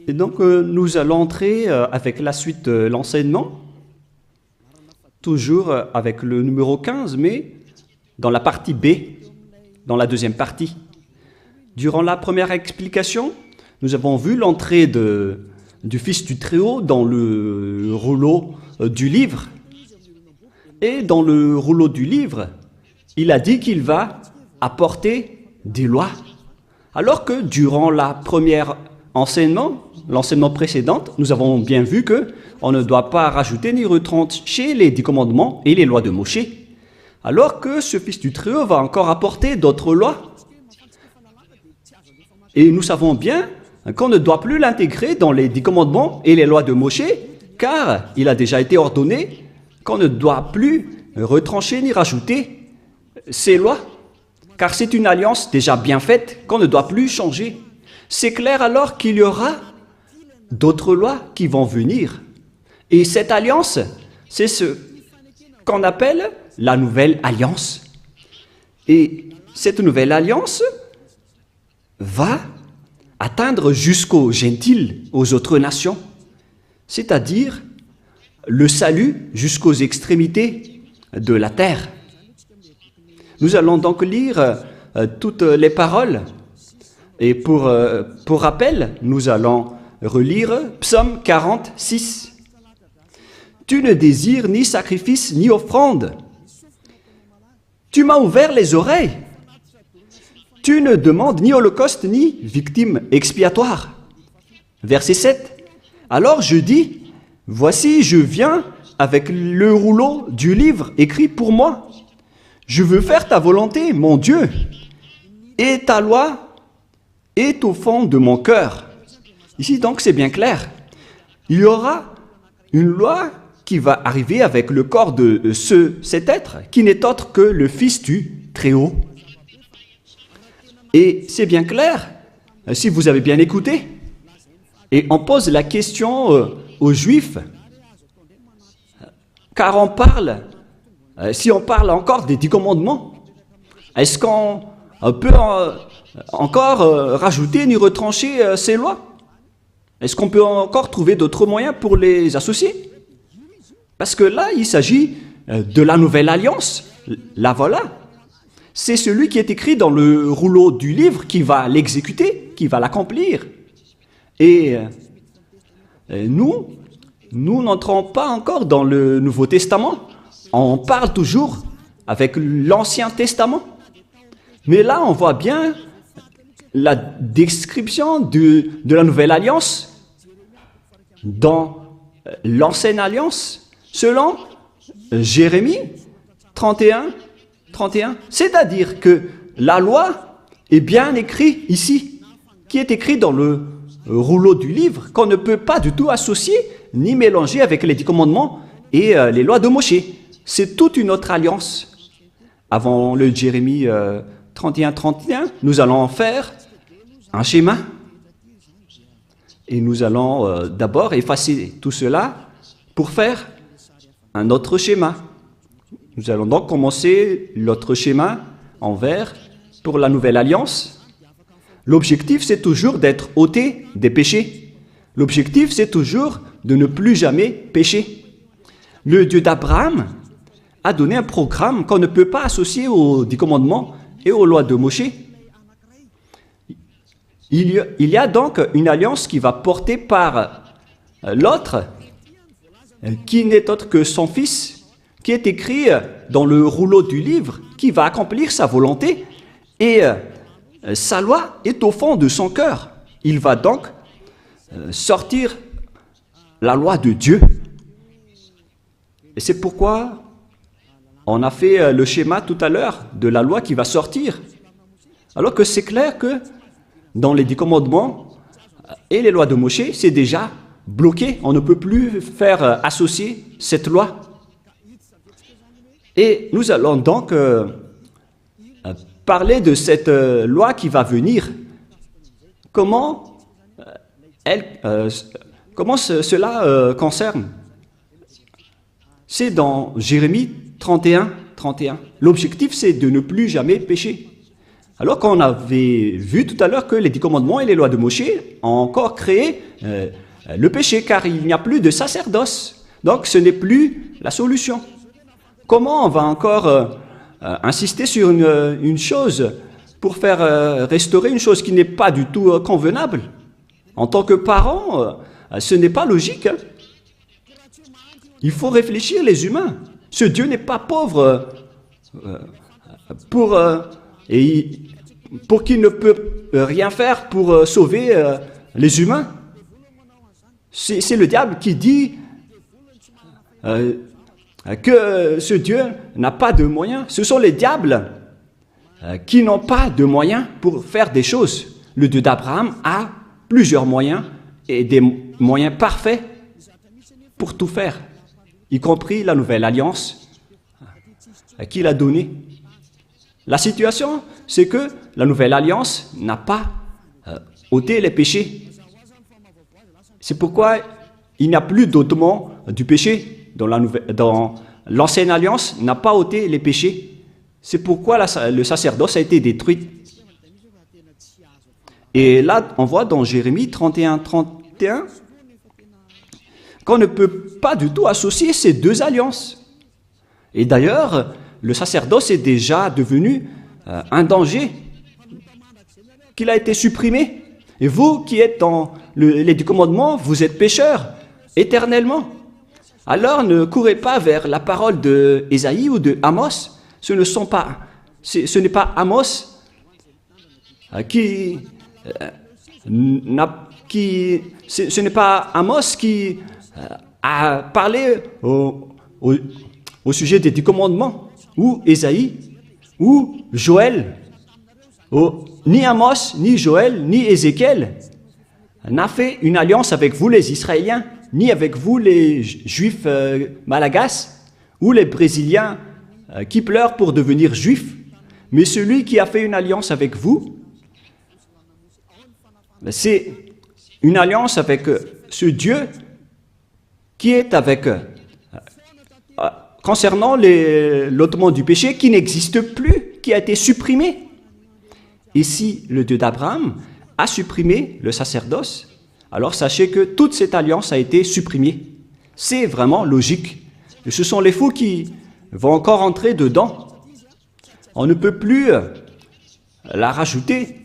Et donc, nous allons entrer avec la suite de l'enseignement, toujours avec le numéro 15, mais dans la partie B, dans la deuxième partie. Durant la première explication, nous avons vu l'entrée du Fils du Très-Haut dans le rouleau du livre. Et dans le rouleau du livre, il a dit qu'il va apporter des lois. Alors que durant la première l'enseignement précédent, nous avons bien vu que on ne doit pas rajouter ni retrancher les 10 commandements et les lois de Moshe. Alors que ce Fils du Très-Haut va encore apporter d'autres lois. Et nous savons bien qu'on ne doit plus l'intégrer dans les 10 commandements et les lois de Moshe, car il a déjà été ordonné qu'on ne doit plus retrancher ni rajouter ces lois, car c'est une alliance déjà bien faite qu'on ne doit plus changer. C'est clair alors qu'il y aura d'autres lois qui vont venir. Et cette alliance, c'est ce qu'on appelle la nouvelle alliance. Et cette nouvelle alliance va atteindre jusqu'aux gentiles, aux autres nations, c'est-à-dire le salut jusqu'aux extrémités de la terre. Nous allons donc lire toutes les paroles. Et pour rappel, nous allons relire Psaume 46. « Tu ne désires ni sacrifice ni offrande. Tu m'as ouvert les oreilles. Tu ne demandes ni holocauste ni victime expiatoire. » Verset 7. « Alors je dis, voici, je viens avec le rouleau du livre écrit pour moi. Je veux faire ta volonté, mon Dieu, et ta loi est au fond de mon cœur. » Ici donc c'est bien clair. Il y aura une loi qui va arriver avec le corps de cet être qui n'est autre que le Fils du Très-Haut. Et c'est bien clair, si vous avez bien écouté. Et on pose la question aux Juifs, car on parle, si on parle encore des 10 commandements, est-ce qu'on peut encore rajouter ni retrancher ces lois? Est-ce qu'on peut encore trouver d'autres moyens pour les associer? Parce que là, il s'agit de la nouvelle alliance. La voilà. C'est celui qui est écrit dans le rouleau du livre qui va l'exécuter, qui va l'accomplir. Et nous n'entrons pas encore dans le Nouveau Testament. On parle toujours avec l'Ancien Testament. Mais là, on voit bien la description de la Nouvelle Alliance dans l'Ancienne Alliance, selon Jérémie 31. C'est-à-dire que la loi est bien écrite ici, qui est écrite dans le rouleau du livre, qu'on ne peut pas du tout associer ni mélanger avec les 10 commandements et les lois de Moshe. C'est toute une autre alliance. Avant le Jérémie 31, nous allons faire un schéma. Et nous allons d'abord effacer tout cela pour faire un autre schéma. Nous allons donc commencer l'autre schéma en vert pour la nouvelle alliance. L'objectif, c'est toujours d'être ôté des péchés. L'objectif, c'est toujours de ne plus jamais pécher. Le Dieu d'Abraham a donné un programme qu'on ne peut pas associer aux 10 commandements et aux lois de Moshe. Il y a donc une alliance qui va porter par l'autre, qui n'est autre que son fils, qui est écrit dans le rouleau du livre, qui va accomplir sa volonté, et sa loi est au fond de son cœur. Il va donc sortir la loi de Dieu. Et c'est pourquoi on a fait le schéma tout à l'heure de la loi qui va sortir. Alors que c'est clair que dans les 10 commandements et les lois de Moshe, c'est déjà bloqué. On ne peut plus faire associer cette loi. Et nous allons donc parler de cette loi qui va venir. Comment cela concerne? C'est dans Jérémie 31. L'objectif, c'est de ne plus jamais pécher. Alors qu'on avait vu tout à l'heure que les 10 commandements et les lois de Moïse ont encore créé le péché, car il n'y a plus de sacerdoce. Donc ce n'est plus la solution. Comment on va encore insister sur une chose pour faire restaurer une chose qui n'est pas du tout convenable? En tant que parent, ce n'est pas logique. Il faut réfléchir les humains. Ce Dieu n'est pas pauvre pour qu'il ne peut rien faire pour sauver les humains. C'est le diable qui dit que ce Dieu n'a pas de moyens. Ce sont les diables qui n'ont pas de moyens pour faire des choses. Le Dieu d'Abraham a plusieurs moyens et des moyens parfaits pour tout faire, y compris la nouvelle alliance qu'il a donnée. La situation, c'est que la nouvelle alliance n'a pas ôté les péchés. C'est pourquoi il n'y a plus d'ôtement du péché dans l'ancienne alliance n'a pas ôté les péchés. C'est pourquoi le sacerdoce a été détruit. Et là, on voit dans Jérémie 31 qu'on ne peut pas du tout associer ces deux alliances. Et d'ailleurs, le sacerdoce est déjà devenu un danger, qu'il a été supprimé. Et vous qui êtes dans les 10 commandements, vous êtes pécheurs éternellement. Alors ne courez pas vers la parole de Ésaïe ou de Amos. Ce n'est pas Amos ce n'est pas Amos qui a parlé au sujet des 10 commandements, ou Ésaïe, ou Joël. Ni Amos, ni Joël, ni Ézéchiel n'a fait une alliance avec vous les Israéliens, ni avec vous les Juifs malagasy, ou les Brésiliens qui pleurent pour devenir Juifs. Mais celui qui a fait une alliance avec vous, c'est une alliance avec ce Dieu qui est avec, concernant l'ôtement du péché qui n'existe plus, qui a été supprimé. Et si le Dieu d'Abraham a supprimé le sacerdoce, alors sachez que toute cette alliance a été supprimée. C'est vraiment logique. Et ce sont les fous qui vont encore entrer dedans. On ne peut plus les rajouter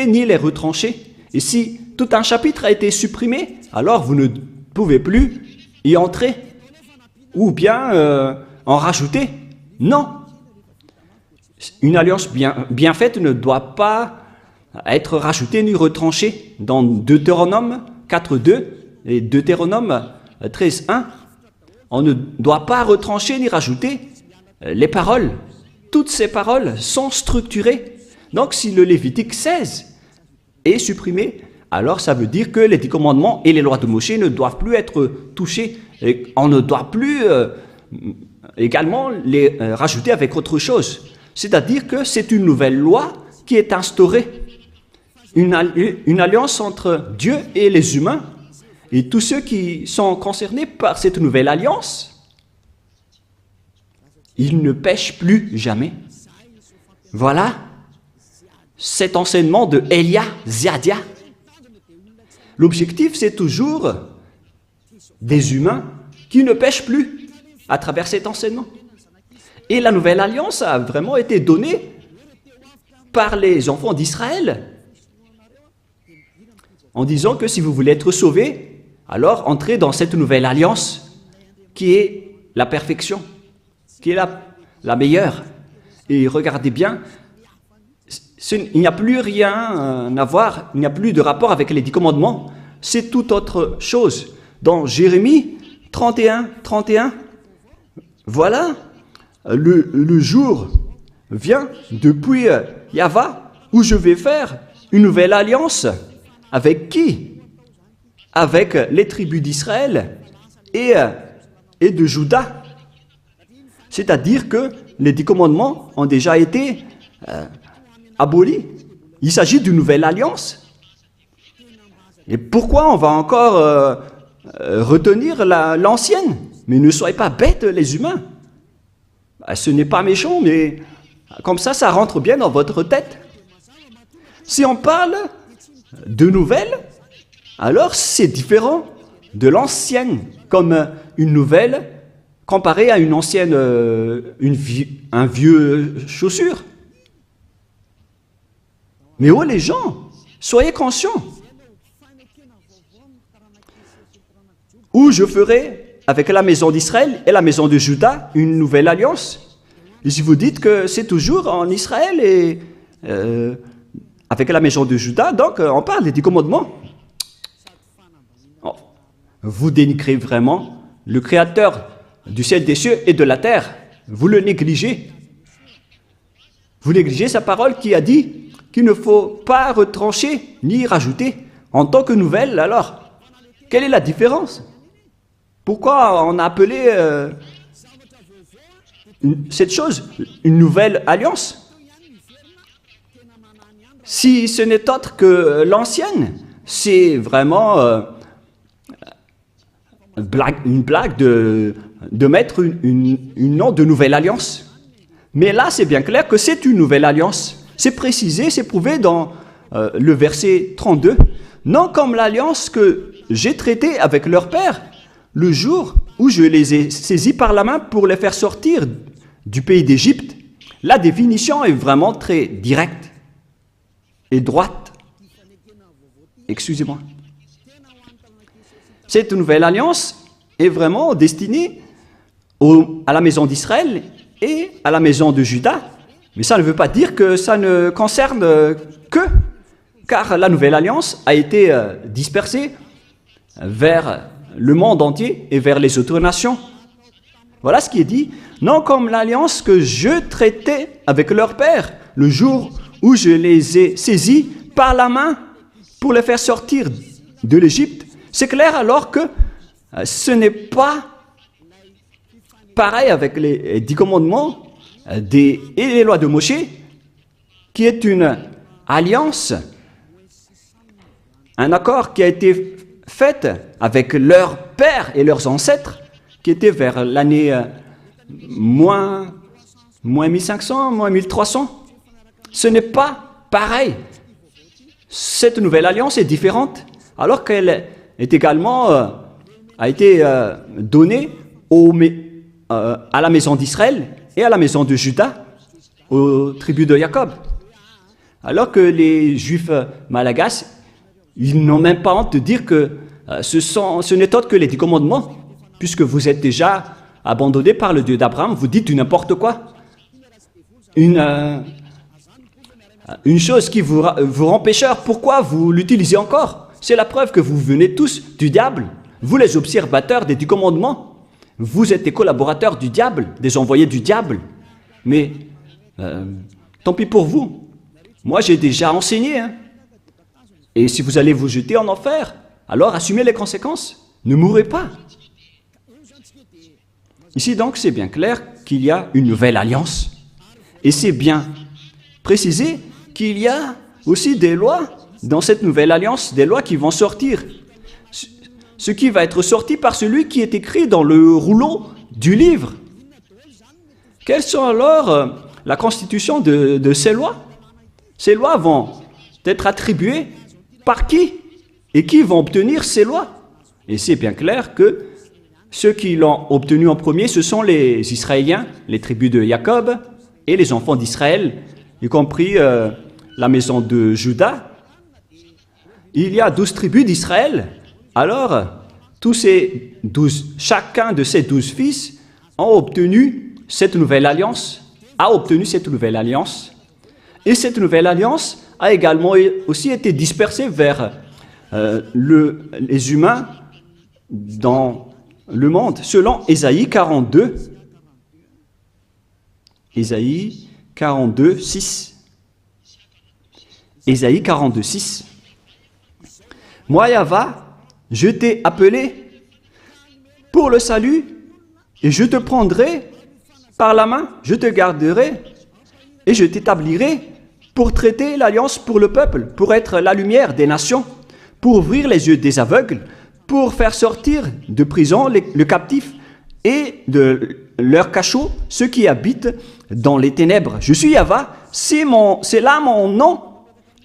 ni les retrancher. Et si tout un chapitre a été supprimé, alors vous ne pouvez plus y entrer ou bien en rajouter. Non. Une alliance bien faite ne doit pas être rajoutée ni retranchée. Dans Deutéronome 4.2 et Deutéronome 13.1, on ne doit pas retrancher ni rajouter les paroles. Toutes ces paroles sont structurées. Donc si le Lévitique 16 est supprimé, alors ça veut dire que les 10 commandements et les lois de Moïse ne doivent plus être touchés. Et on ne doit plus également les rajouter avec autre chose. C'est-à-dire que c'est une nouvelle loi qui est instaurée. Une alliance entre Dieu et les humains. Et tous ceux qui sont concernés par cette nouvelle alliance, ils ne pêchent plus jamais. Voilà cet enseignement de Elia Ziadia. L'objectif, c'est toujours des humains qui ne pêchent plus à travers cet enseignement. Et la nouvelle alliance a vraiment été donnée par les enfants d'Israël en disant que si vous voulez être sauvés, alors entrez dans cette nouvelle alliance qui est la perfection, qui est la meilleure. Et regardez bien, il n'y a plus rien à voir, il n'y a plus de rapport avec les 10 commandements, c'est toute autre chose. Dans Jérémie 31, voilà, le jour vient depuis Yahva où je vais faire une nouvelle alliance. Avec qui? Avec les tribus d'Israël et de Juda. C'est-à-dire que les 10 commandements ont déjà été abolis. Il s'agit d'une nouvelle alliance. Et pourquoi on va encore retenir l'ancienne? Mais ne soyez pas bêtes, les humains. Ce n'est pas méchant, mais comme ça rentre bien dans votre tête. Si on parle de nouvelles, alors c'est différent de l'ancienne, comme une nouvelle comparée à une ancienne, un vieux chaussure. Mais oh les gens, soyez conscients. Où je ferai avec la maison d'Israël et la maison de Juda une nouvelle alliance. Et si vous dites que c'est toujours en Israël et avec la maison de Juda, donc on parle des 10 commandements. Oh, vous dénigrez vraiment le Créateur du ciel, des cieux et de la terre. Vous le négligez. Vous négligez sa parole qui a dit qu'il ne faut pas retrancher ni rajouter en tant que nouvelle. Alors, quelle est la différence? Pourquoi on a appelé cette chose une nouvelle alliance? Si ce n'est autre que l'ancienne, c'est vraiment une blague de mettre une nom de nouvelle alliance. Mais là, c'est bien clair que c'est une nouvelle alliance. C'est précisé, c'est prouvé dans le verset 32. Non comme l'alliance que j'ai traitée avec leur père, le jour où je les ai saisis par la main pour les faire sortir du pays d'Égypte. La définition est vraiment très directe et droite. Excusez-moi. Cette nouvelle alliance est vraiment destinée à la maison d'Israël et à la maison de Juda. Mais ça ne veut pas dire que ça ne concerne que, car la nouvelle alliance a été dispersée vers le monde entier et vers les autres nations. Voilà ce qui est dit. Non comme l'alliance que je traitais avec leur père, le jour où je les ai saisis par la main pour les faire sortir de l'Égypte. C'est clair alors que ce n'est pas pareil avec les 10 commandements et les lois de Moshe, qui est une alliance, un accord qui a été fait avec leurs pères et leurs ancêtres, qui était vers l'année moins 1500, moins 1300. Ce n'est pas pareil. Cette nouvelle alliance est différente, alors qu'elle est également a été donnée à la maison d'Israël et à la maison de Juda, aux tribus de Jacob. Alors que les Juifs malagasy, ils n'ont même pas honte de dire que ce n'est autre que les 10 commandements, puisque vous êtes déjà abandonnés par le Dieu d'Abraham, vous dites du n'importe quoi. Une chose qui vous rend pécheur, pourquoi vous l'utilisez encore? C'est la preuve que vous venez tous du diable. Vous les observateurs des 10 commandements, vous êtes des collaborateurs du diable, des envoyés du diable. Mais tant pis pour vous. Moi, j'ai déjà enseigné. Et si vous allez vous jeter en enfer, alors assumez les conséquences. Ne mourrez pas. Ici donc, c'est bien clair qu'il y a une nouvelle alliance. Et c'est bien précisé qu'il y a aussi des lois dans cette nouvelle alliance, des lois qui vont sortir. Ce qui va être sorti par celui qui est écrit dans le rouleau du livre. Quelles sont alors la constitution de ces lois? Ces lois vont être attribuées par qui? Et qui vont obtenir ces lois? Et c'est bien clair que ceux qui l'ont obtenu en premier, ce sont les Israéliens, les tribus de Jacob et les enfants d'Israël, y compris la maison de Juda. Il y a 12 tribus d'Israël. Alors, chacun de ces 12 fils a obtenu cette nouvelle alliance, Et cette nouvelle alliance a également aussi été dispersée vers les humains dans le monde, selon Ésaïe 42. Ésaïe 42, 6. Ésaïe 42, 6. Moi, Yahva, je t'ai appelé pour le salut, et je te prendrai par la main, je te garderai, et je t'établirai pour traiter l'alliance pour le peuple, pour être la lumière des nations, pour ouvrir les yeux des aveugles, pour faire sortir de prison le captif et de leur cachot ceux qui habitent dans les ténèbres. Je suis Yahva, c'est là mon nom.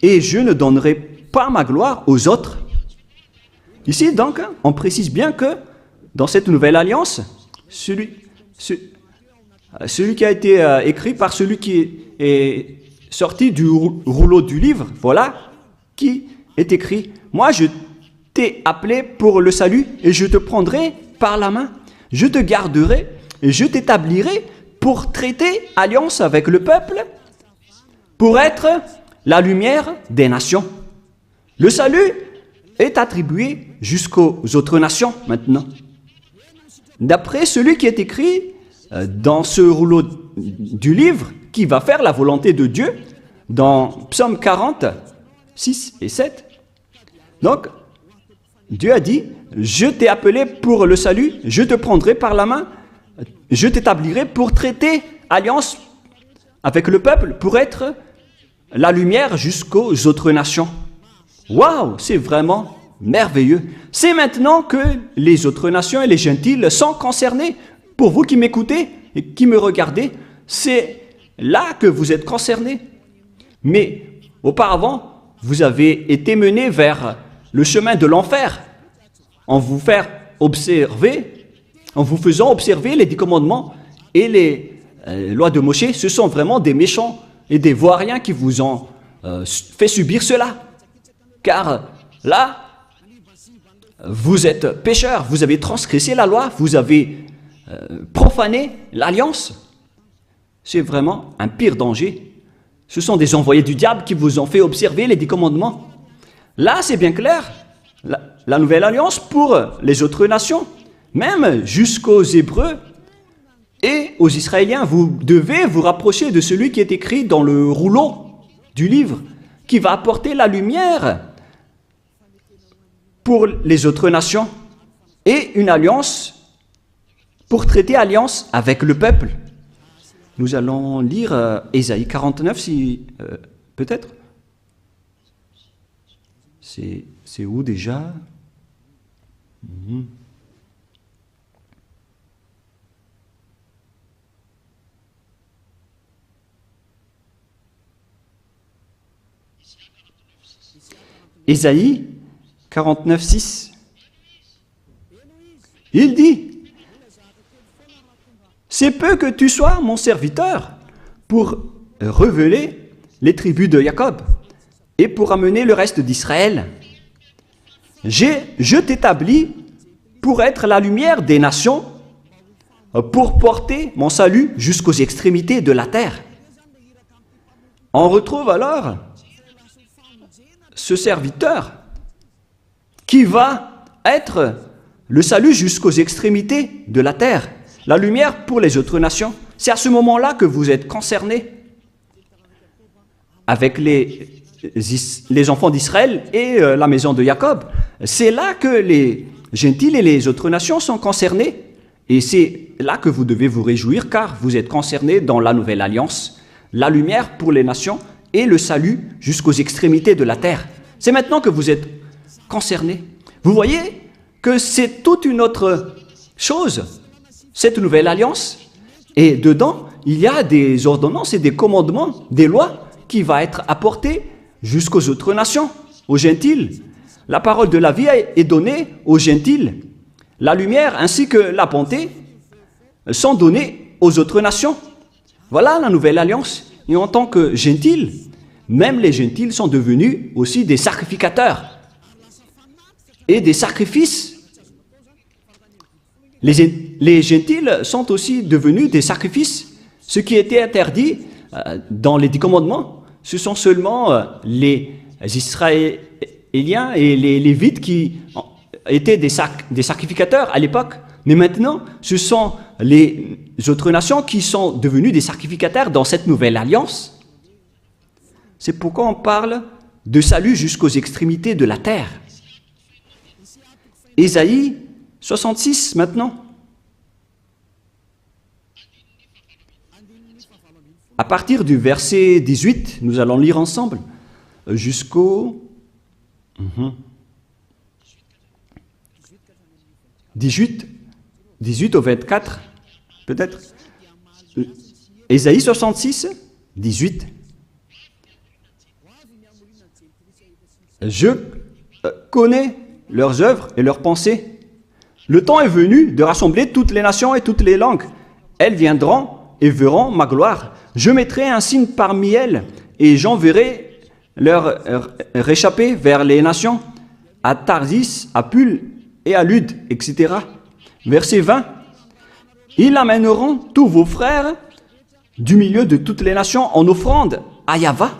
et je ne donnerai pas ma gloire aux autres. Ici, donc, on précise bien que dans cette nouvelle alliance, celui qui a été écrit par celui qui est sorti du rouleau du livre, voilà, qui est écrit, « Moi, je t'ai appelé pour le salut et je te prendrai par la main. Je te garderai et je t'établirai pour traiter alliance avec le peuple, pour être la lumière des nations. » Le salut est attribué jusqu'aux autres nations maintenant. D'après celui qui est écrit dans ce rouleau du livre, qui va faire la volonté de Dieu, dans Psaume 40, 6 et 7. Donc, Dieu a dit, « Je t'ai appelé pour le salut, je te prendrai par la main, je t'établirai pour traiter alliance avec le peuple, pour être la lumière jusqu'aux autres nations. » Waouh, c'est vraiment merveilleux. C'est maintenant que les autres nations et les gentils sont concernés. Pour vous qui m'écoutez et qui me regardez, c'est là que vous êtes concernés. Mais auparavant, vous avez été menés vers le chemin de l'enfer en vous faisant observer les 10 commandements et les lois de Moïse. Ce sont vraiment des méchants et des vauriens qui vous ont fait subir cela. Car là, vous êtes pécheurs, vous avez transgressé la loi, vous avez profané l'alliance. C'est vraiment un pire danger. Ce sont des envoyés du diable qui vous ont fait observer les 10 commandements. Là, c'est bien clair, la nouvelle alliance pour les autres nations, même jusqu'aux Hébreux et aux Israéliens, vous devez vous rapprocher de celui qui est écrit dans le rouleau du livre, qui va apporter la lumière pour les autres nations et une alliance pour traiter alliance avec le peuple. Nous allons lire Ésaïe 49, si peut-être. C'est où déjà? Ésaïe 49, 6. Il dit, « C'est peu que tu sois mon serviteur pour révéler les tribus de Jacob et pour amener le reste d'Israël. Je t'établis pour être la lumière des nations, pour porter mon salut jusqu'aux extrémités de la terre. » On retrouve alors ce serviteur qui va être le salut jusqu'aux extrémités de la terre, la lumière pour les autres nations. C'est à ce moment-là que vous êtes concernés avec les enfants d'Israël et la maison de Jacob. C'est là que les gentils et les autres nations sont concernés. Et c'est là que vous devez vous réjouir, car vous êtes concernés dans la nouvelle alliance, la lumière pour les nations et le salut jusqu'aux extrémités de la terre. C'est maintenant que vous êtes concernés. Vous voyez que c'est toute une autre chose, cette nouvelle alliance. Et dedans, il y a des ordonnances et des commandements, des lois qui vont être apportées jusqu'aux autres nations, aux gentils. La parole de la vie est donnée aux gentils. La lumière ainsi que la bonté sont données aux autres nations. Voilà la nouvelle alliance. Et en tant que gentils, même les gentils sont devenus aussi des sacrificateurs et des sacrifices. Les gentils sont aussi devenus des sacrifices. Ce qui était interdit dans les 10 commandements, ce sont seulement les Israéliens et les Lévites qui étaient des sacrificateurs à l'époque. Mais maintenant, ce sont les autres nations qui sont devenues des sacrificateurs dans cette nouvelle alliance. C'est pourquoi on parle de salut jusqu'aux extrémités de la terre. Ésaïe 66 maintenant. À partir du verset 18, nous allons lire ensemble jusqu'au 18 au 24, peut-être. Ésaïe 66, 18. Je connais leurs œuvres et leurs pensées. Le temps est venu de rassembler toutes les nations et toutes les langues. Elles viendront et verront ma gloire. Je mettrai un signe parmi elles et j'enverrai leur réchapper vers les nations, à Tarsis, à Pul et à Lude, etc. Verset 20. Ils amèneront tous vos frères du milieu de toutes les nations en offrande à Yahva.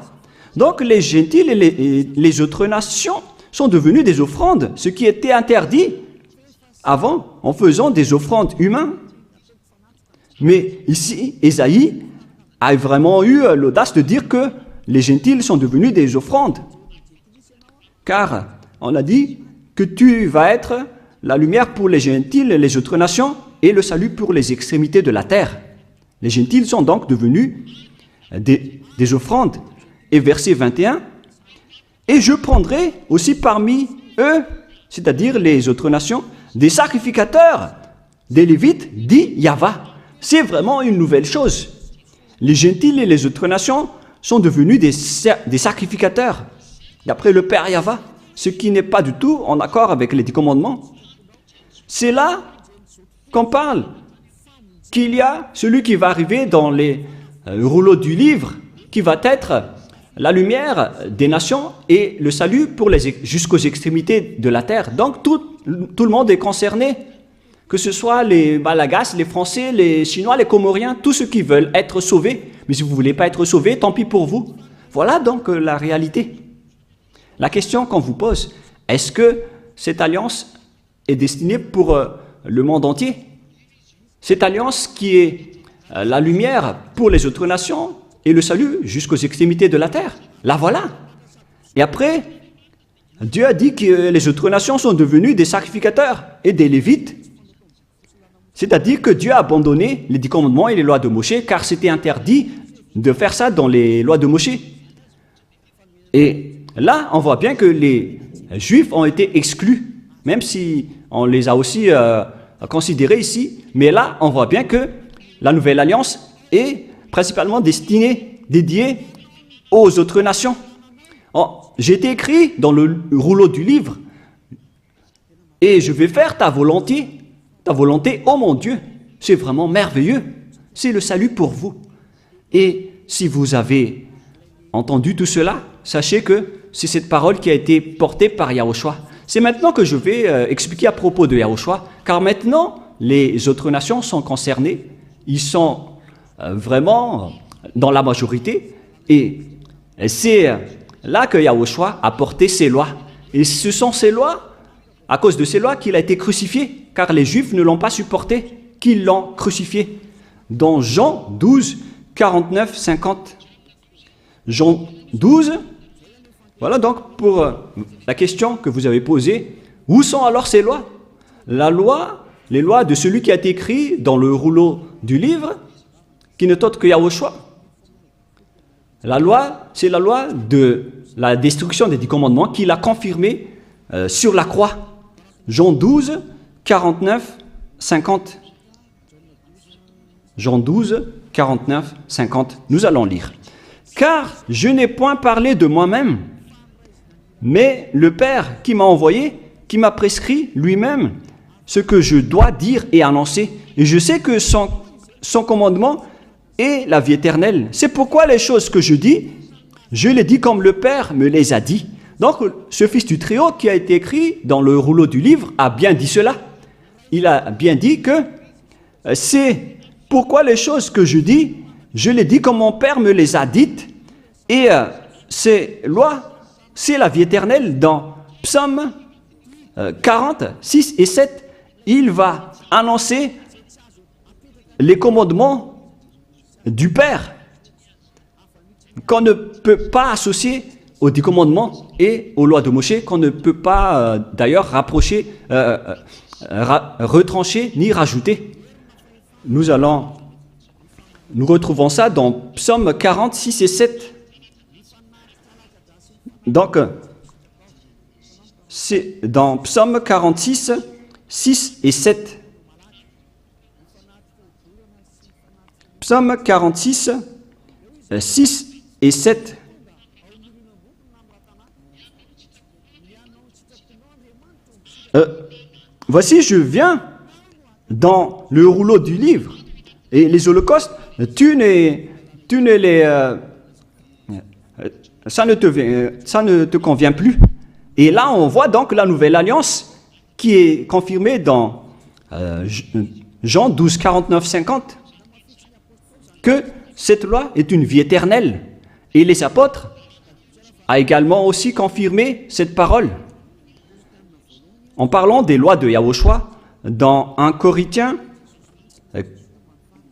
Donc les gentils et les autres nations sont devenus des offrandes, ce qui était interdit avant en faisant des offrandes humaines. Mais ici, Ésaïe a vraiment eu l'audace de dire que les gentils sont devenus des offrandes. Car on a dit que tu vas être la lumière pour les gentils et les autres nations et le salut pour les extrémités de la terre. Les gentils sont donc devenus des offrandes. Et verset 21, « Et je prendrai aussi parmi eux, c'est-à-dire les autres nations, des sacrificateurs, des Lévites, dit Yahva. » C'est vraiment une nouvelle chose. Les gentils et les autres nations sont devenus des sacrificateurs, d'après le Père Yahva, ce qui n'est pas du tout en accord avec les 10 commandements. C'est là qu'on parle qu'il y a celui qui va arriver dans les rouleaux du livre, qui va être la lumière des nations et le salut pour jusqu'aux extrémités de la terre. Donc tout le monde est concerné, que ce soit les Malagasy, les Français, les Chinois, les Comoriens, tous ceux qui veulent être sauvés. Mais si vous ne voulez pas être sauvés, tant pis pour vous. Voilà donc la réalité. La question qu'on vous pose, est-ce que cette alliance est destinée pour le monde entier? Cette alliance qui est la lumière pour les autres nations et le salut jusqu'aux extrémités de la terre. La voilà. Et après, Dieu a dit que les autres nations sont devenues des sacrificateurs et des Lévites. C'est-à-dire que Dieu a abandonné les 10 commandements et les lois de Moïse, car c'était interdit de faire ça dans les lois de Moïse. Et là, on voit bien que les Juifs ont été exclus, même si on les a aussi considérés ici. Mais là, on voit bien que la nouvelle alliance est principalement dédiée aux autres nations. J'ai été écrit dans le rouleau du livre, et je vais faire ta volonté, oh mon Dieu. C'est vraiment merveilleux. C'est le salut pour vous. Et si vous avez entendu tout cela, sachez que c'est cette parole qui a été portée par Yahushua. C'est maintenant que je vais expliquer à propos de Yahushua, car maintenant, les autres nations sont concernées. Ils sont vraiment dans la majorité, et c'est là que Yahushua a porté ses lois. Et ce sont ces lois, à cause de ces lois, qu'il a été crucifié, car les Juifs ne l'ont pas supporté, qu'ils l'ont crucifié. Dans Jean 12, 49, 50. Jean 12, voilà donc pour la question que vous avez posée. Où sont alors ces lois? Les lois de celui qui a été écrit dans le rouleau du livre, qui n'est autre que Yahushua. La loi, c'est la loi de la destruction des 10 commandements qu'il a confirmé sur la croix. Jean 12, 49, 50. Jean 12, 49, 50. Nous allons lire. « Car je n'ai point parlé de moi-même, mais le Père qui m'a envoyé, qui m'a prescrit lui-même ce que je dois dire et annoncer. Et je sais que son commandement est la vie éternelle. C'est pourquoi les choses que je dis, je les dis comme le Père me les a dit. » Donc, ce fils du Très-Haut qui a été écrit dans le rouleau du livre a bien dit cela. Il a bien dit que c'est pourquoi les choses que je dis, je les dis comme mon Père me les a dites. Et ces lois, c'est la vie éternelle. Dans Psaume 40, 6 et 7, il va annoncer les commandements du Père qu'on ne peut pas associer aux 10 commandements et aux lois de Moïse, qu'on ne peut pas d'ailleurs retrancher ni rajouter. Nous retrouvons ça dans Psaume 40, 6 et 7. Donc, c'est dans Psaume 46, 6 et 7. Psaume 46, 6 et 7. Voici, je viens dans le rouleau du livre. Et les holocaustes, ça ne te convient plus. Et là, on voit donc la nouvelle alliance qui est confirmée dans Jean 12, 49, 50, que cette loi est une vie éternelle. Et les apôtres ont également aussi confirmé cette parole. En parlant des lois de Yahushua, dans 1 Corinthiens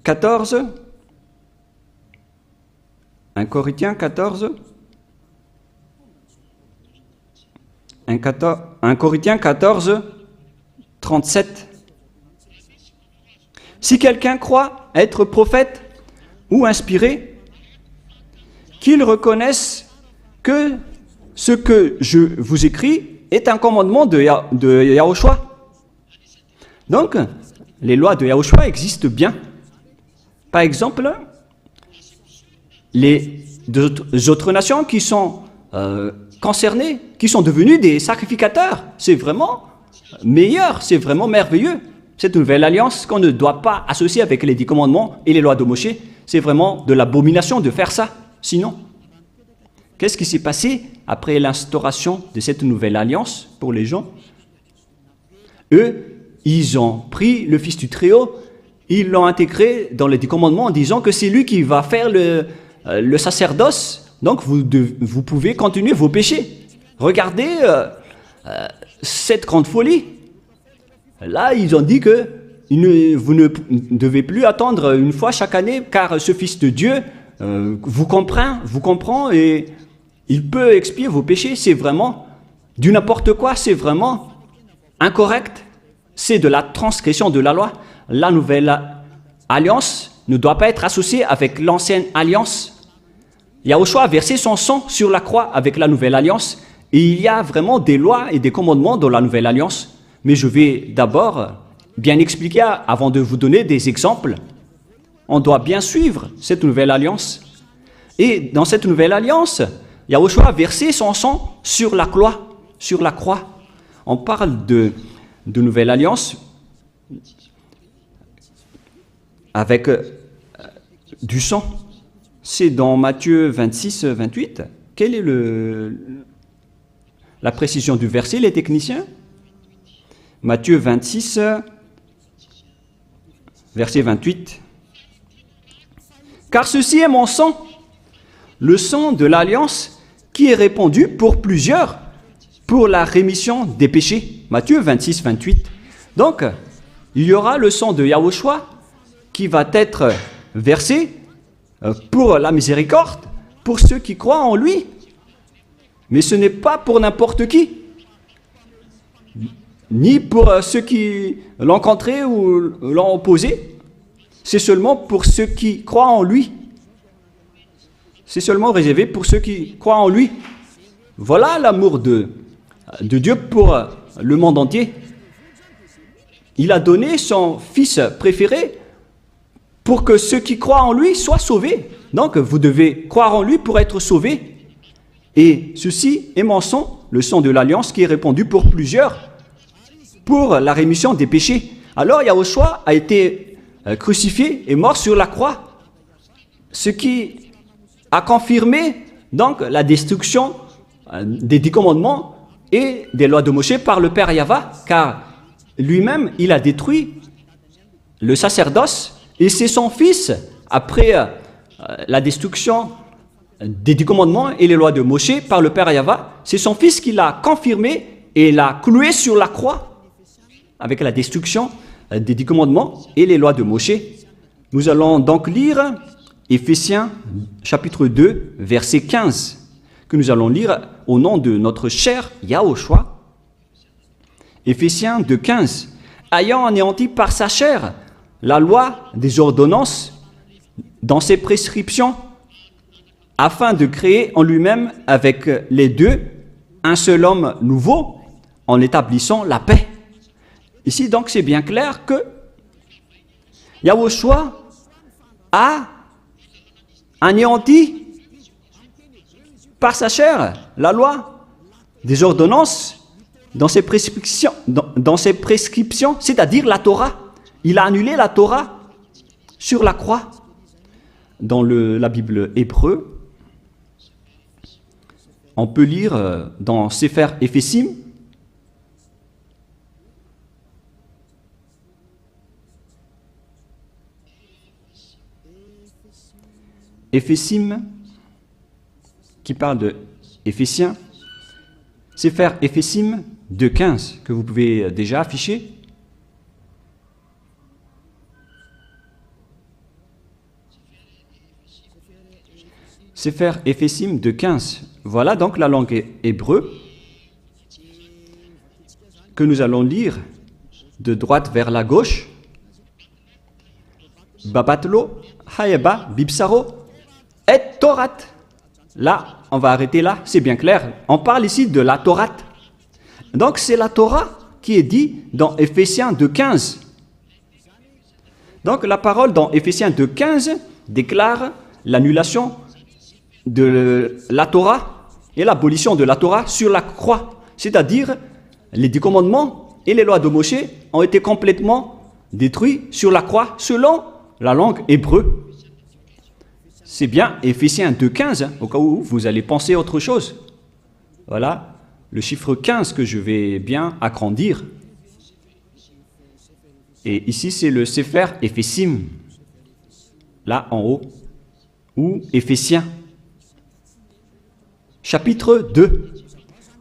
14, 1 Corinthiens 14, 37. Si quelqu'un croit être prophète ou inspiré, qu'il reconnaisse que ce que je vous écris est un commandement de Yahushua. Donc, les lois de Yahushua existent bien. Par exemple, les autres nations qui sont concernées, qui sont devenues des sacrificateurs, c'est vraiment meilleur, c'est vraiment merveilleux. Cette nouvelle alliance qu'on ne doit pas associer avec les 10 commandements et les lois de Moshe, c'est vraiment de l'abomination de faire ça. Sinon, qu'est-ce qui s'est passé après l'instauration de cette nouvelle alliance pour les gens? Eux, ils ont pris le Fils du Très-Haut, ils l'ont intégré dans les 10 commandements en disant que c'est lui qui va faire le sacerdoce, donc vous pouvez continuer vos péchés. Regardez cette grande folie. Là, ils ont dit que vous ne devez plus attendre une fois chaque année, car ce Fils de Dieu vous comprend et il peut expier vos péchés. C'est vraiment du n'importe quoi, c'est vraiment incorrect. C'est de la transgression de la loi. La nouvelle alliance ne doit pas être associée avec l'ancienne alliance. Yahushua a versé son sang sur la croix avec la nouvelle alliance. Et il y a vraiment des lois et des commandements dans la nouvelle alliance. Mais je vais d'abord bien expliquer avant de vous donner des exemples. On doit bien suivre cette nouvelle alliance. Et dans cette nouvelle alliance, Yahushua a versé son sang sur la croix. On parle de nouvelle alliance avec du sang. C'est dans Matthieu 26, 28. Quelle est la précision du verset, les techniciens? Matthieu 26, verset 28. Car ceci est mon sang, le sang de l'alliance qui est répandu pour plusieurs pour la rémission des péchés. Matthieu 26, 28. Donc, il y aura le sang de Yahushua qui va être versé pour la miséricorde, pour ceux qui croient en lui. Mais ce n'est pas pour n'importe qui, ni pour ceux qui l'ont contré ou l'ont opposé. C'est seulement pour ceux qui croient en lui. C'est seulement réservé pour ceux qui croient en lui. Voilà l'amour de Dieu pour le monde entier. Il a donné son Fils préféré pour que ceux qui croient en lui soient sauvés. Donc, vous devez croire en lui pour être sauvés. Et ceci est mon sang, le sang de l'alliance qui est répandu pour plusieurs, pour la rémission des péchés. Alors, Yahushua a été crucifié et mort sur la croix, ce qui a confirmé donc la destruction des 10 commandements et des lois de Moshe par le Père Yahva, car lui-même, il a détruit le sacerdoce et c'est son Fils, après la destruction des 10 commandements et les lois de Moshe par le Père Yahva, c'est son Fils qui l'a confirmé et l'a cloué sur la croix avec la destruction des 10 commandements et les lois de Moshe. Nous allons donc lire Éphésiens chapitre 2, verset 15, que nous allons lire au nom de notre cher Yahushua. Éphésiens 2, 15. Ayant anéanti par sa chair la loi des ordonnances dans ses prescriptions, afin de créer en lui-même avec les deux un seul homme nouveau, en établissant la paix. Ici donc c'est bien clair que Yahushua a anéanti par sa chair la loi des ordonnances dans ses prescriptions, dans ses prescriptions, c'est-à-dire la Torah. Il a annulé la Torah sur la croix. Dans la Bible hébreu, on peut lire dans Sefer Ephésim, Éphésim, qui parle de Éphésiens, Sefer Ephésim 2.15, que vous pouvez déjà afficher. Sefer Ephésim 2.15. Voilà donc la langue hébreu que nous allons lire de droite vers la gauche. Babatlo, Hayeba, Bibsaro, et Torat. Là, on va arrêter là, c'est bien clair. On parle ici de la Torah. Donc c'est la Torah qui est dit dans Éphésiens 2.15. Donc la parole dans Éphésiens 2.15 déclare l'annulation de la Torah et l'abolition de la Torah sur la croix. C'est-à-dire, les 10 commandements et les lois de Moshe ont été complètement détruits sur la croix selon la langue hébreu. C'est bien Éphésiens 2.15, au cas où vous allez penser autre chose. Voilà le chiffre 15 que je vais bien agrandir. Et ici, c'est le Sefer Ephésim, là en haut, ou Éphésiens. Chapitre 2.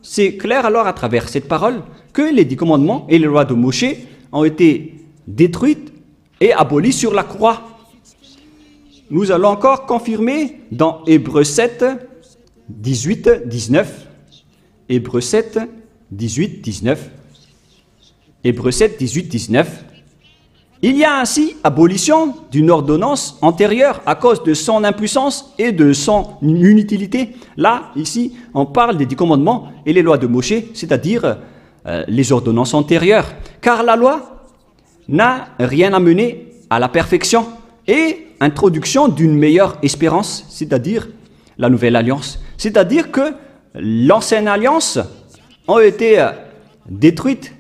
C'est clair alors à travers cette parole que les 10 commandements et les lois de Moshe ont été détruites et abolies sur la croix. Nous allons encore confirmer dans Hébreux 7, 18, 19. Hébreux 7, 18, 19. Hébreux 7, 18, 19. Il y a ainsi abolition d'une ordonnance antérieure à cause de son impuissance et de son inutilité. Là, ici, on parle des 10 commandements et les lois de Moshe, c'est-à-dire les ordonnances antérieures. Car la loi n'a rien amené à la perfection et introduction d'une meilleure espérance, c'est-à-dire la nouvelle alliance. C'est-à-dire que l'ancienne alliance a été détruite,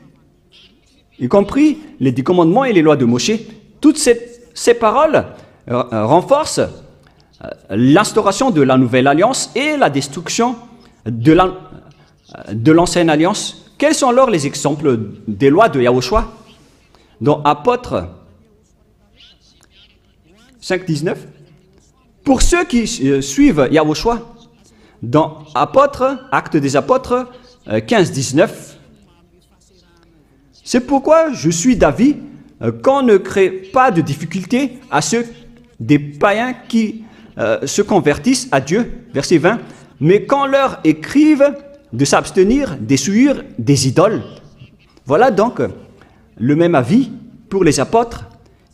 y compris les 10 commandements et les lois de Moshe. Toutes ces paroles renforcent l'instauration de la nouvelle alliance et la destruction de l'ancienne alliance. Quels sont alors les exemples des lois de Yahushua? Dans Apôtres 5.19, pour ceux qui suivent Yahushua, dans Apôtres, Actes des Apôtres 15.19, c'est pourquoi je suis d'avis qu'on ne crée pas de difficulté à ceux des païens qui se convertissent à Dieu, verset 20, mais qu'on leur écrive de s'abstenir des souillures des idoles. Voilà donc le même avis pour les apôtres.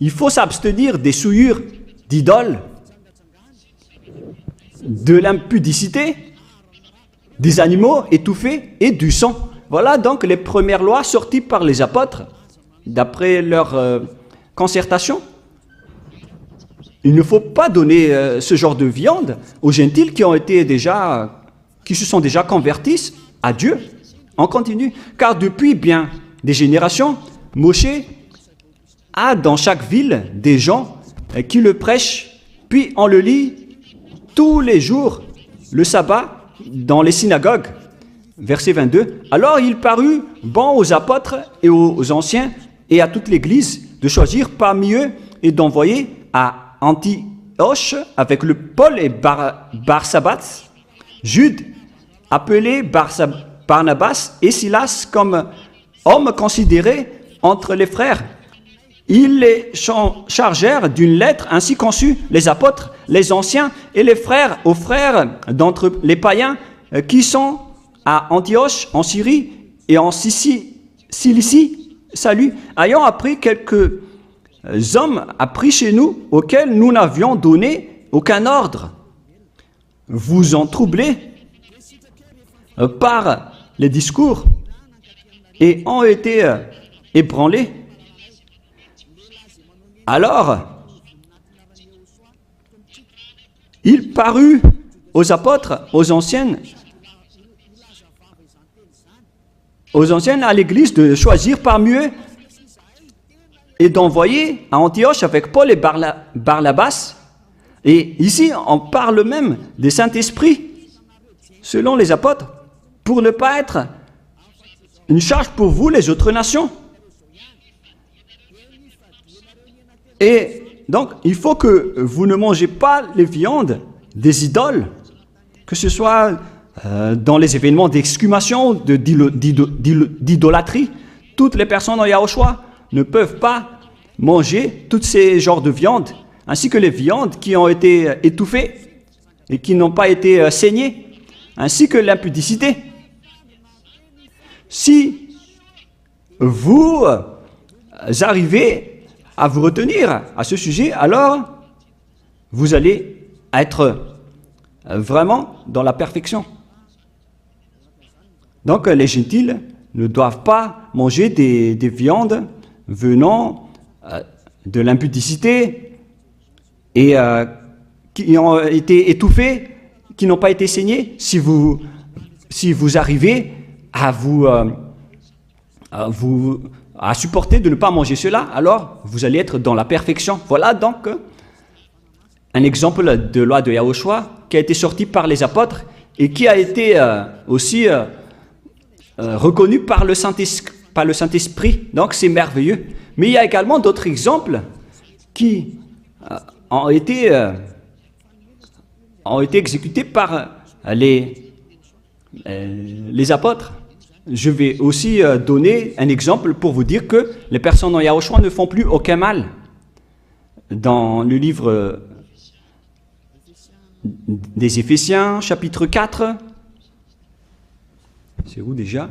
Il faut s'abstenir des souillures d'idoles, de l'impudicité, des animaux étouffés et du sang. Voilà donc les premières lois sorties par les apôtres, d'après leur concertation. Il ne faut pas donner ce genre de viande aux gentils qui se sont déjà convertis à Dieu. On continue, car depuis bien des générations, Moshe a dans chaque ville des gens qui le prêchent, puis on le lit tous les jours, le sabbat, dans les synagogues. Verset 22. Alors il parut bon aux apôtres et aux anciens et à toute l'église de choisir parmi eux et d'envoyer à Antioche avec le Paul et Barsabas, Jude, appelé Barnabas et Silas comme hommes considérés entre les frères. Ils les chargèrent d'une lettre ainsi conçue, les apôtres, les anciens et les frères aux frères d'entre les païens qui sont à Antioche, en Syrie et en Cilicie, salut, ayant appris quelques hommes appris chez nous auxquels nous n'avions donné aucun ordre. Vous en troublez par les discours et ont été ébranlés. Alors, il parut aux apôtres, aux anciens aux anciens à l'église de choisir parmi eux et d'envoyer à Antioche avec Paul et Barnabas. Et ici, on parle même des Saint-Esprit, selon les apôtres, pour ne pas être une charge pour vous, les autres nations. Et donc, il faut que vous ne mangez pas les viandes des idoles, que ce soit dans les événements d'exhumation, d'idolâtrie. Toutes les personnes en Yahushua ne peuvent pas manger tous ces genres de viandes, ainsi que les viandes qui ont été étouffées et qui n'ont pas été saignées, ainsi que l'impudicité. Si vous arrivez à vous retenir à ce sujet, alors vous allez être vraiment dans la perfection. Donc les gentils ne doivent pas manger des viandes venant de l'impudicité et qui ont été étouffées, qui n'ont pas été saignées. Si vous arrivez à supporter de ne pas manger cela, alors vous allez être dans la perfection. Voilà donc un exemple de loi de Yahushua qui a été sorti par les apôtres et qui a été aussi reconnu par le Saint-Esprit. Donc c'est merveilleux. Mais il y a également d'autres exemples qui ont été exécutés par les apôtres. Je vais aussi donner un exemple pour vous dire que les personnes en Yahushua ne font plus aucun mal. Dans le livre des Éphésiens, chapitre 4, c'est où déjà ?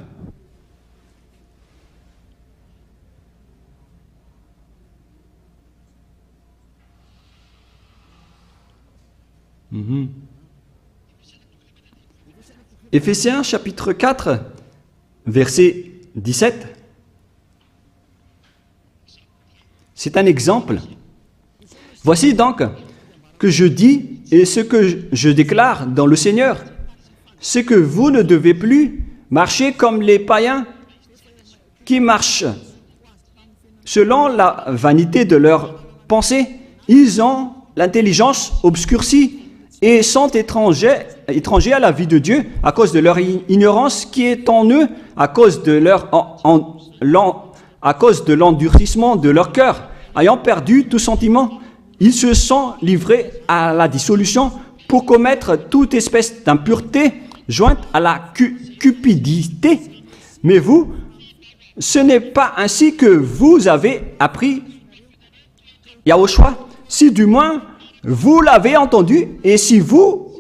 Éphésiens, chapitre 4, verset 17. C'est un exemple. Voici donc que je dis et ce que je déclare dans le Seigneur, c'est que vous ne devez plus marcher comme les païens qui marchent selon la vanité de leurs pensées. Ils ont l'intelligence obscurcie et sont étrangers à la vie de Dieu à cause de leur ignorance qui est en eux, à cause de l'endurcissement de leur cœur. Ayant perdu tout sentiment, ils se sont livrés à la dissolution pour commettre toute espèce d'impureté jointe à la cupidité. Mais vous, ce n'est pas ainsi que vous avez appris Yahushua, si du moins vous l'avez entendu, et si vous,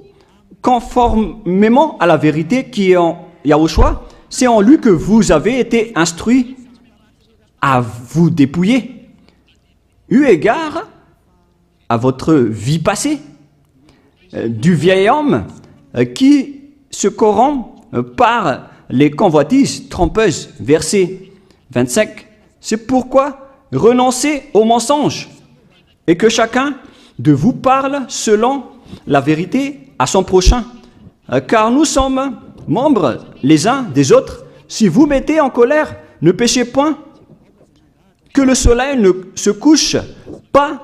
conformément à la vérité qui est en Yahushua, c'est en lui que vous avez été instruits à vous dépouiller, eu égard à votre vie passée, du vieil homme qui se corrompt par les convoitises trompeuses. Verset 25. C'est pourquoi renoncez aux mensonges et que chacun de vous parle selon la vérité à son prochain, car nous sommes membres les uns des autres. Si vous mettez en colère, ne péchez point, que le soleil ne se couche pas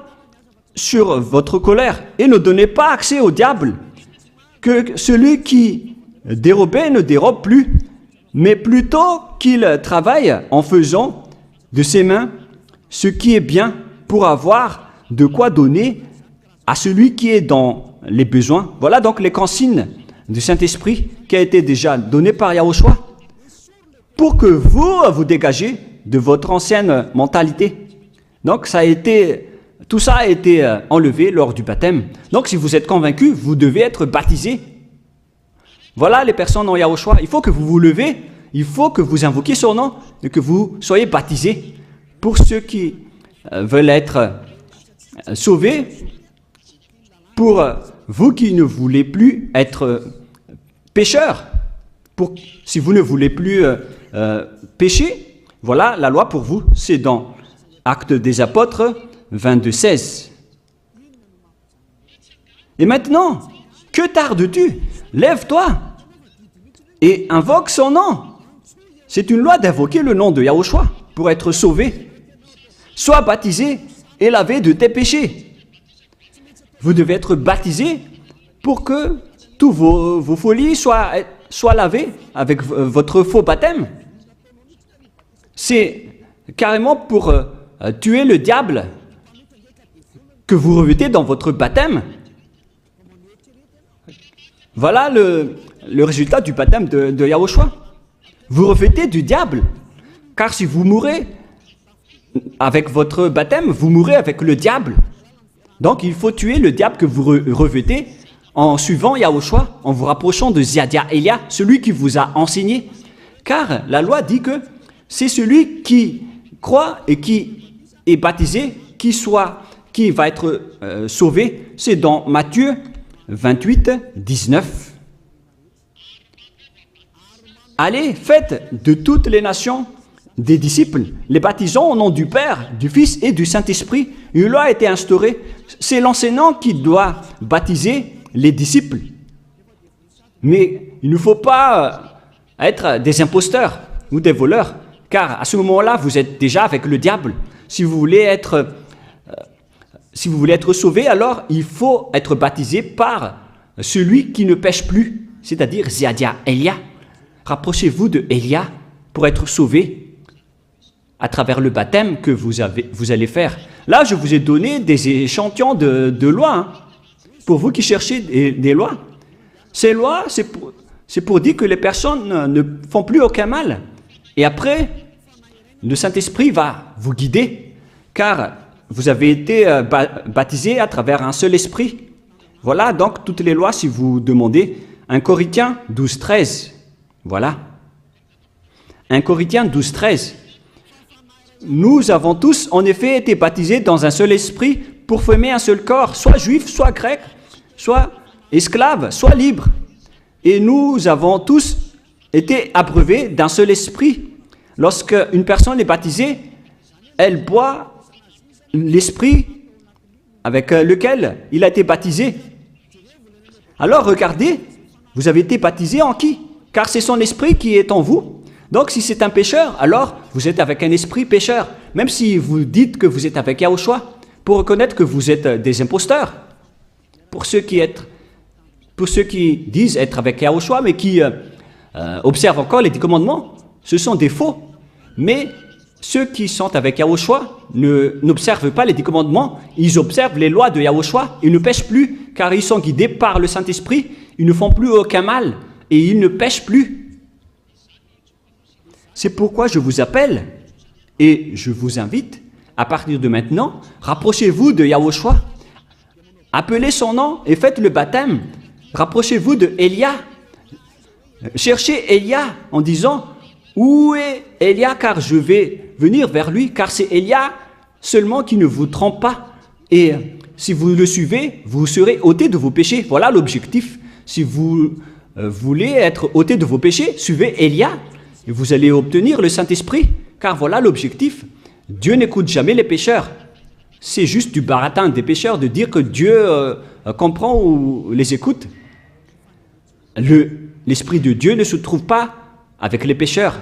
sur votre colère et ne donnez pas accès au diable, que celui qui dérobait ne dérobe plus, mais plutôt qu'il travaille en faisant de ses mains ce qui est bien pour avoir de quoi donner à celui qui est dans les besoins. Voilà donc les consignes du Saint-Esprit qui a été déjà donné par Yahushua pour que vous dégagez de votre ancienne mentalité. Donc tout ça a été enlevé lors du baptême. Donc si vous êtes convaincu, vous devez être baptisé. Voilà les personnes en Yahushua. Il faut que vous vous levez, il faut que vous invoquiez son nom et que vous soyez baptisés. Pour ceux qui veulent être sauvés, pour vous qui ne voulez plus être pécheurs, si vous ne voulez plus pécher, voilà la loi pour vous. C'est dans Actes des Apôtres 22:16. Et maintenant, que tardes-tu? Lève-toi et invoque son nom. C'est une loi d'invoquer le nom de Yahushua pour être sauvé. Sois baptisé et lavé de tes péchés. Vous devez être baptisé pour que tous vos folies soient lavées avec votre faux baptême. C'est carrément pour tuer le diable que vous revêtez dans votre baptême. Voilà le résultat du baptême de Yahushua. Vous revêtez du diable, car si vous mourrez avec votre baptême, vous mourrez avec le diable. Donc il faut tuer le diable que vous revêtez en suivant Yahushua, en vous rapprochant de Ziadia Elia, celui qui vous a enseigné. Car la loi dit que c'est celui qui croit et qui est baptisé, qui va être sauvé. C'est dans Matthieu 28, 19. Allez, faites de toutes les nations des disciples, les baptisant au nom du Père, du Fils et du Saint-Esprit. Une loi a été instaurée. C'est l'enseignant qui doit baptiser les disciples. Mais il ne faut pas être des imposteurs ou des voleurs, car à ce moment-là, vous êtes déjà avec le diable. Si vous voulez être sauvé, alors il faut être baptisé par celui qui ne pêche plus, c'est-à-dire Ziadia Elia. Rapprochez-vous de Elia pour être sauvé à travers le baptême que vous allez faire. Là, je vous ai donné des échantillons de lois, pour vous qui cherchez des lois. Ces lois, c'est pour dire que les personnes ne font plus aucun mal. Et après, le Saint-Esprit va vous guider, car vous avez été baptisé à travers un seul esprit. Voilà donc toutes les lois si vous demandez. 1 Corinthiens 12, 13. Voilà. 1 Corinthiens 12, 13. Nous avons tous en effet été baptisés dans un seul esprit pour former un seul corps, soit juif, soit grec, soit esclave, soit libre. Et nous avons tous été abreuvés d'un seul esprit. Lorsque une personne est baptisée, elle boit l'esprit avec lequel il a été baptisé. Alors regardez, vous avez été baptisé en qui? Car c'est son esprit qui est en vous. Donc si c'est un pécheur, alors vous êtes avec un esprit pécheur. Même si vous dites que vous êtes avec Yahushua, pour reconnaître que vous êtes des imposteurs. Pour ceux qui disent être avec Yahushua, mais qui observent encore les 10 commandements, ce sont des faux. Mais ceux qui sont avec Yahushua n'observent pas les 10 commandements, ils observent les lois de Yahushua, ils ne pêchent plus, car ils sont guidés par le Saint-Esprit, ils ne font plus aucun mal, et ils ne pêchent plus. C'est pourquoi je vous appelle, et je vous invite, à partir de maintenant, rapprochez-vous de Yahushua, appelez son nom et faites le baptême, rapprochez-vous de Elia, cherchez Elia en disant, où est Elia, car je vais venir vers lui, car c'est Elia seulement qui ne vous trompe pas. Et si vous le suivez, vous serez ôtés de vos péchés. Voilà l'objectif. Si vous voulez être ôtés de vos péchés, suivez Elia et vous allez obtenir le Saint-Esprit, car voilà l'objectif. Dieu n'écoute jamais les pécheurs. C'est juste du baratin des pécheurs de dire que Dieu comprend ou les écoute. L'Esprit de Dieu ne se trouve pas avec les pécheurs.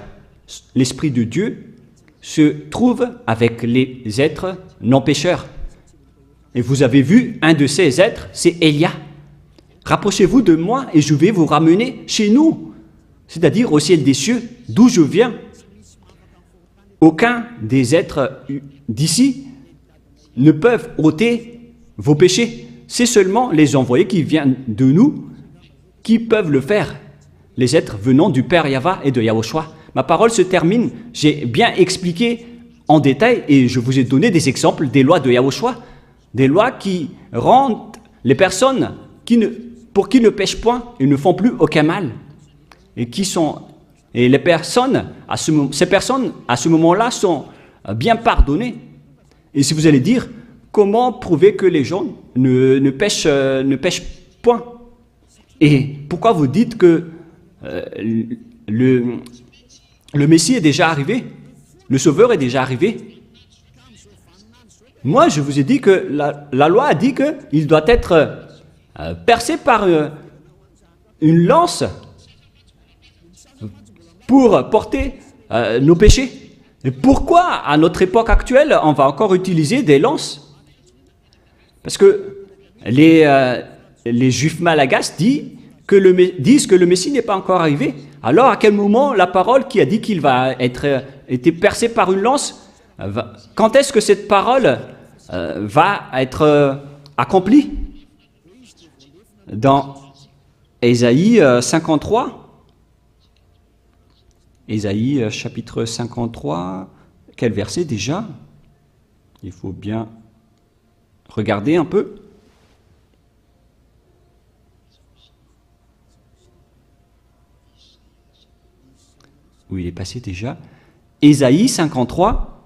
L'Esprit de Dieu se trouve avec les êtres non pécheurs. Et vous avez vu, un de ces êtres, c'est Elia. Rapprochez-vous de moi et je vais vous ramener chez nous, c'est-à-dire au ciel des cieux, d'où je viens. Aucun des êtres d'ici ne peuvent ôter vos péchés. C'est seulement les envoyés qui viennent de nous qui peuvent le faire. Les êtres venant du Père Yahva et de Yahushua. Ma parole se termine. J'ai bien expliqué en détail et je vous ai donné des exemples des lois de Yahushua, des lois qui rendent les personnes pour qui ne pêchent point et ne font plus aucun mal. Et les personnes, ces personnes, à ce moment-là, sont bien pardonnées. Et si vous allez dire, comment prouver que les gens ne pêchent point? Et pourquoi vous dites que le Messie est déjà arrivé? Le Sauveur est déjà arrivé? Moi, je vous ai dit que la loi a dit qu'il doit être percé par une lance pour porter nos péchés. Et pourquoi, à notre époque actuelle, on va encore utiliser des lances? Parce que les Juifs malagasy disent que le Messie n'est pas encore arrivé. Alors, à quel moment la parole qui a dit qu'il va être percé par une lance, quand est-ce que cette parole va être accomplie? Dans Ésaïe 53, Ésaïe chapitre 53, quel verset déjà? Il faut bien regarder un peu. Où il est passé déjà? Ésaïe 53,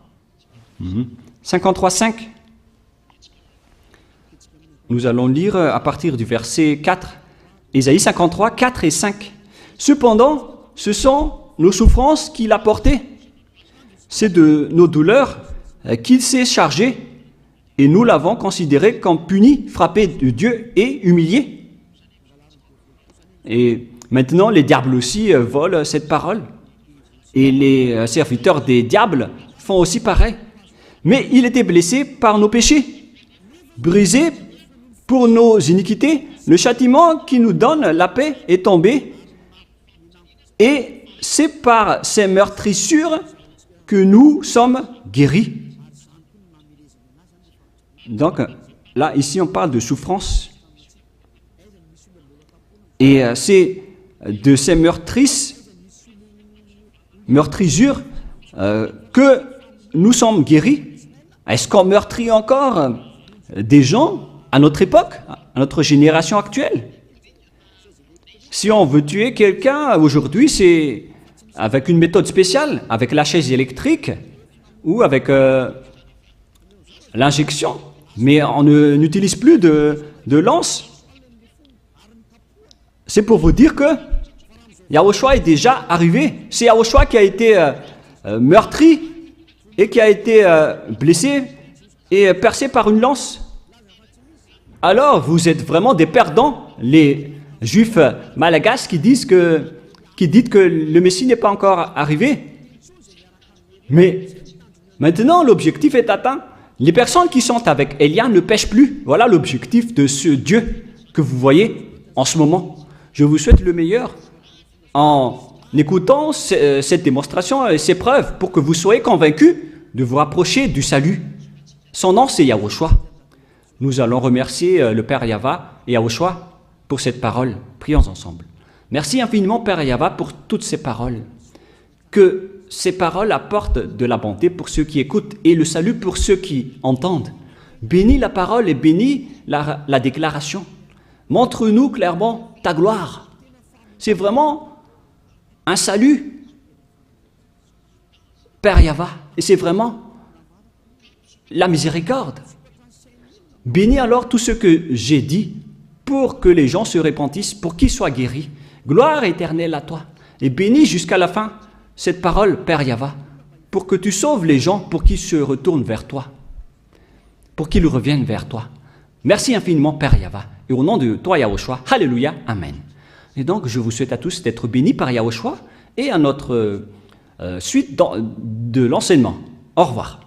53,5. Nous allons lire à partir du verset 4. Ésaïe 53, 4 et 5. Cependant, ce sont nos souffrances qu'il a portées. C'est de nos douleurs qu'il s'est chargé, et nous l'avons considéré comme puni, frappé de Dieu et humilié. Et maintenant, les diables aussi volent cette parole. Et les serviteurs des diables font aussi pareil. Mais il était blessé par nos péchés, brisé pour nos iniquités. Le châtiment qui nous donne la paix est tombé. Et c'est par ces meurtrissures que nous sommes guéris. Donc là, ici, on parle de souffrance. Et c'est de ces meurtrissures que nous sommes guéris. Est-ce qu'on meurtrit encore des gens à notre époque, à notre génération actuelle? Si on veut tuer quelqu'un aujourd'hui, c'est avec une méthode spéciale, avec la chaise électrique ou avec l'injection. Mais on n'utilise plus de lance. C'est pour vous dire que Yahushua est déjà arrivé. C'est Yahushua qui a été meurtri et qui a été blessé et percé par une lance. Alors, vous êtes vraiment des perdants, les Juifs malagasy qui disent que le Messie n'est pas encore arrivé. Mais maintenant, l'objectif est atteint. Les personnes qui sont avec Élia ne pêchent plus. Voilà l'objectif de ce Dieu que vous voyez en ce moment. Je vous souhaite le meilleur en écoutant cette démonstration et ces preuves pour que vous soyez convaincus de vous rapprocher du salut. Son nom, c'est Yahushua. Nous allons remercier le Père Yahva et Yahushua pour cette parole. Prions ensemble. Merci infiniment, Père Yahva, pour toutes ces paroles. Que ces paroles apportent de la bonté pour ceux qui écoutent et le salut pour ceux qui entendent. Bénis la parole et bénis la déclaration. Montre-nous clairement ta gloire. C'est vraiment un salut, Père Yahva, et c'est vraiment la miséricorde. Bénis alors tout ce que j'ai dit pour que les gens se repentissent, pour qu'ils soient guéris. Gloire éternelle à toi. Et bénis jusqu'à la fin cette parole, Père Yahva, pour que tu sauves les gens, pour qu'ils se retournent vers toi, pour qu'ils reviennent vers toi. Merci infiniment, Père Yahva. Et au nom de toi, Yahushua, Alléluia, Amen. Et donc, je vous souhaite à tous d'être bénis par Yahushua et à notre suite de l'enseignement. Au revoir.